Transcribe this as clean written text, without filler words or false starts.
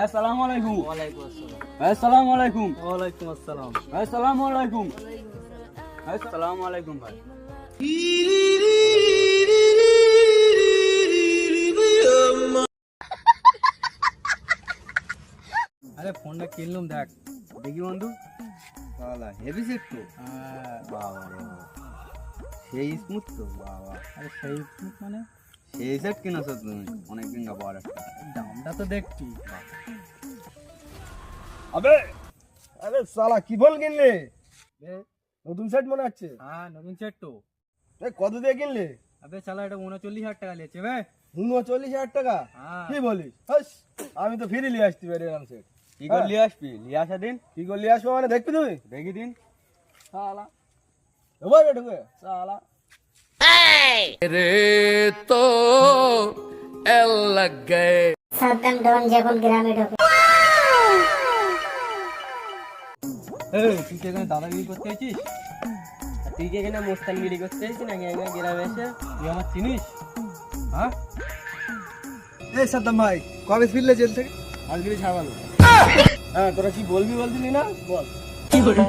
আসসালামু আলাইকুম। ওয়ালাইকুম আসসালাম। আসসালামু আলাইকুম। ওয়ালাইকুম আসসালাম। আসসালামু আলাইকুম। আসসালামু আলাইকুম ভাই। আরে ফোনটা কিনলাম, দেখ দেখি বন্ধু, শালা হেভি সেট তো। বাবা রে বাবা, সেই স্মুথ তো বাবা। আরে সেই মানে সেই সেট কিনেছো তুমি অনেকদিন পর একটা। দামটা তো দেখছি। আবে আরে সালা কি বল কিনলে? নতুন সেট মনে হচ্ছে। হ্যাঁ, নতুন সেট তো। কত দিয়ে কিনলে? আবে শালা এটা 39,000 টাকা নিয়েছে বে। 39,000 টাকা? হ্যাঁ। কি বলিস? হাস, আমি তো ফিরে নিয়ে আসতে পারি এরকম সেট। কি করে নিয়ে আসবি? নিয়ে আসা দিন, কি করে নিয়ে আসবো মানে দেখবি তুই? দেখি দিন। সালা এবার ঢুকে সালা সাদ্দাম ডন যখন গ্রামে ঢোকে এই তুই কি এখানে দাদাগিরি করতে আছিস? তুই কি এখানে মোস্তানগিরি করতে এসেছিস নাকি গ্রামে এসে? তুই আমার চিনিস? হ্যাঁ, এই সাদ্দাম ভাই কবে ফিরলে জেল থেকে? আজকে ছাড়ালো। হ্যাঁ, তোরা কি বলবি বলছিলি না, বল। কি করে